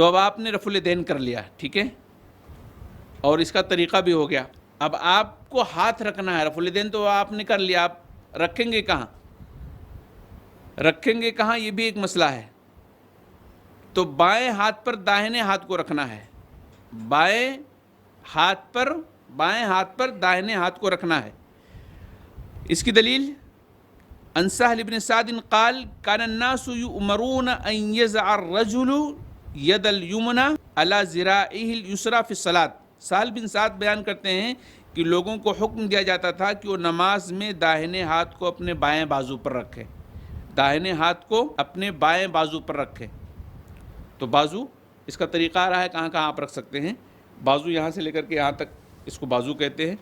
تو اب آپ نے رفع الیدین کر لیا، ٹھیک ہے، اور اس کا طریقہ بھی ہو گیا۔ اب آپ کو ہاتھ رکھنا ہے، رفع الیدین تو آپ نے کر لیا، آپ رکھیں گے کہاں؟ رکھیں گے کہاں یہ بھی ایک مسئلہ ہے۔ تو بائیں ہاتھ پر داہنے ہاتھ کو رکھنا ہے، بائیں ہاتھ پر داہنے ہاتھ کو رکھنا ہے۔ اس کی دلیل عن سہل بن سعد قال كان الناس يؤمرون ان يضع الرجل ید الیمنى علی ذراعہ الیسری فی الصلاۃ۔ سہل بن سعد بیان کرتے ہیں کہ لوگوں کو حکم دیا جاتا تھا کہ وہ نماز میں داہنے ہاتھ کو اپنے بائیں بازو پر رکھے، داہنے ہاتھ کو اپنے بائیں بازو پر رکھے۔ تو بازو اس کا طریقہ آ رہا ہے کہاں کہاں آپ رکھ سکتے ہیں۔ بازو یہاں سے لے کر کے یہاں تک اس کو بازو کہتے ہیں،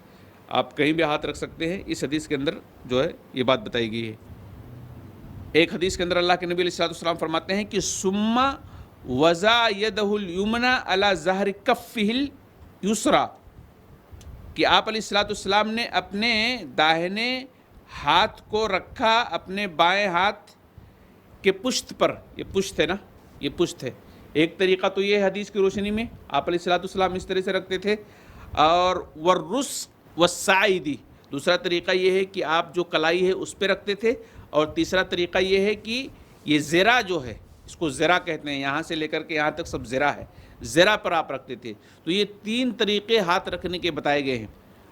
آپ کہیں بھی ہاتھ رکھ سکتے ہیں۔ اس حدیث کے اندر جو ہے یہ بات بتائی گئی ہے۔ ایک حدیث کے اندر اللہ کے نبی علیہ الصلوۃ والسلام فرماتے ہیں کہ ثم وضع یدہ الیمنی علی ظہر کفہ الیسری، کہ آپ علیہ الصلوۃ والسلام نے اپنے داہنے ہاتھ کو رکھا اپنے بائیں ہاتھ کے پشت پر۔ یہ پشت ہے نا، یہ پشت ہے۔ ایک طریقہ تو یہ حدیث کی روشنی میں آپ علیہ الصلوۃ والسلام اس طرح سے رکھتے تھے، اور والرسغ والساعد، دوسرا طریقہ یہ ہے کہ آپ جو کلائی ہے اس پہ رکھتے تھے، اور تیسرا طریقہ یہ ہے کہ یہ زرہ جو ہے، اس کو زرہ کہتے ہیں، یہاں سے لے کر کے یہاں تک سب زرہ ہے، زرہ پر آپ رکھتے تھے۔ تو یہ تین طریقے ہاتھ رکھنے کے بتائے گئے ہیں۔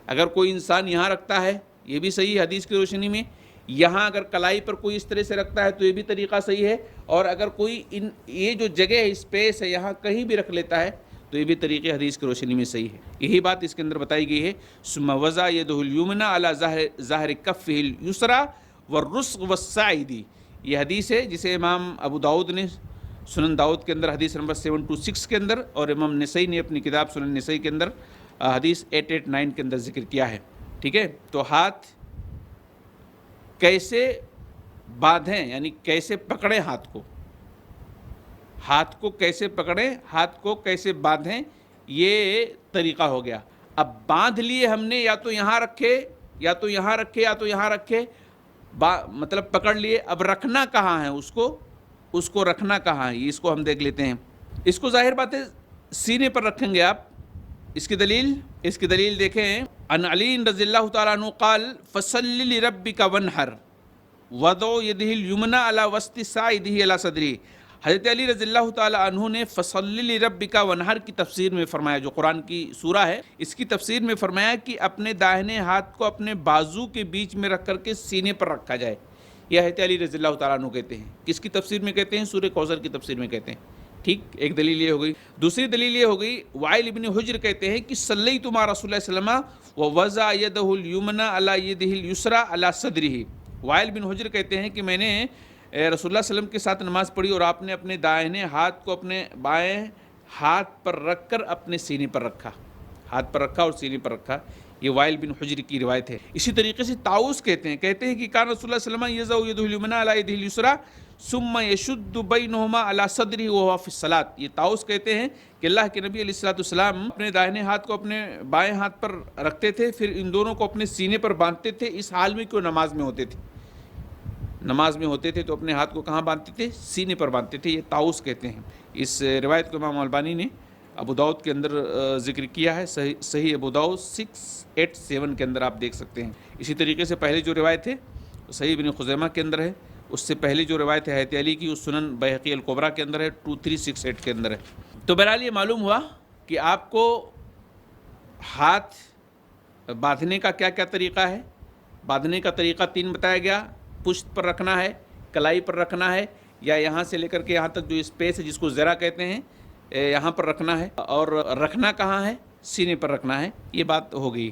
اگر کوئی انسان یہاں رکھتا ہے یہ بھی صحیح ہے حدیث کی روشنی میں، یہاں اگر کلائی پر کوئی اس طرح سے رکھتا ہے تو یہ بھی طریقہ صحیح ہے، اور اگر کوئی یہ جو جگہ ہے، اسپیس ہے، یہاں کہیں بھی رکھ لیتا ہے تو یہ بھی طریقے حدیث کی روشنی میں صحیح ہے۔ یہی بات اس کے اندر بتائی گئی ہے، ثم وضع یدہ الیمنی علی ظہر کفہ الیسری والرسغ والساعد۔ یہ حدیث ہے جسے امام ابو داؤد نے سنن داؤد کے اندر حدیث نمبر 726 کے اندر، اور امام نسائی نے اپنی کتاب سنن نسائی کے اندر حدیث 889 کے اندر ذکر کیا ہے، ٹھیک ہے۔ تو ہاتھ کیسے باندھیں، یعنی کیسے پکڑیں ہاتھ کو، ہاتھ کو کیسے پکڑیں، ہاتھ کو کیسے باندھیں، یہ طریقہ ہو گیا۔ اب باندھ لیے ہم نے، یا تو یہاں رکھے یا تو یہاں رکھے یا تو یہاں رکھے، مطلب پکڑ لیے، اب رکھنا کہاں ہے، اس کو رکھنا کہاں ہے، اس کو ہم دیکھ لیتے ہیں۔ اس کو ظاہر بات ہے سینے پر رکھیں گے آپ۔ اس کی دلیل دیکھیں، عن علی رضی اللہ تعالیٰ عنہ قال فصلی لربک وانحر وضع یدہ الیمنی علی وسط ساعدہ علی صدرہ۔ حضرت علی رضی اللہ تعالیٰ عنہ نے فصلی لربک وانحر کی تفسیر میں فرمایا، جو قرآن کی سورہ ہے اس کی تفسیر میں فرمایا کہ اپنے داہنے ہاتھ کو اپنے بازو کے بیچ میں رکھ کر کے سینے پر رکھا جائے۔ یہ حضرت علی رضی اللہ تعالیٰ عنہ کہتے ہیں۔ کس کی تفسیر میں کہتے ہیں؟ سورہ کوثر کی تفسیر میں کہتے ہیں، ٹھیک۔ ایک دلیل یہ ہو گئی۔ دوسری دلیل یہ ہو گئی، وائل ابن حجر کہتے ہیں کہ صلیت مع رسول اللہ صلی اللہ علیہ وسلم ووضع یدہ الیمنی علی یدہ الیسری علی صدرہ۔ وائل بن حجر کہتے ہیں کہ میں نے رسول اللہ صلی اللہ علیہ وسلم کے ساتھ نماز پڑھی، اور آپ نے اپنے دائیں ہاتھ کو اپنے بائیں ہاتھ پر رکھ کر اپنے سینے پر رکھا، ہاتھ پر رکھا اور سینے پر رکھا۔ یہ وائل بن حجر کی روایت ہے۔ اسی طریقے سے طاؤس کہتے ہیں کہ کان رسول اللہ صلی اللہ علیہ وسلم یضع یدہ الیمنی علی یدہ الیسری ثم یشد بینہما علی صدرہ وہو فی الصلاۃ۔ یہ طاؤس کہتے ہیں کہ اللہ کے نبی علیہ الصلوۃ والسلام اپنے داہنے ہاتھ کو اپنے بائیں ہاتھ پر رکھتے تھے، پھر ان دونوں کو اپنے سینے پر باندھتے تھے، اس حال میں کہ وہ نماز میں ہوتے تھے۔ نماز میں ہوتے تھے تو اپنے ہاتھ کو کہاں باندھتے تھے؟ سینے پر باندھتے تھے۔ یہ طاؤس کہتے ہیں۔ اس روایت کو امام البانی نے ابو داؤد کے اندر ذکر کیا ہے، صحیح ابو داؤد 687 کے اندر آپ دیکھ سکتے ہیں۔ اسی طریقے سے پہلے جو روایت ہے صحیح ابن خزیمہ کے اندر ہے، اس سے پہلے جو روایت ہے حضرت علی کی، اس سنن بیہقی الکبریٰ کے اندر ہے، 2368 کے اندر ہے۔ تو بہرحال یہ معلوم ہوا کہ آپ کو ہاتھ باندھنے کا کیا کیا طریقہ ہے۔ باندھنے کا طریقہ 3 بتایا گیا، پشت پر رکھنا ہے، کلائی پر رکھنا ہے، یا یہاں سے لے کر کے یہاں تک جو اسپیس ہے جس کو زرہ کہتے ہیں یہاں پر رکھنا ہے، اور رکھنا کہاں ہے؟ سینے پر رکھنا ہے۔ یہ بات ہو گئی۔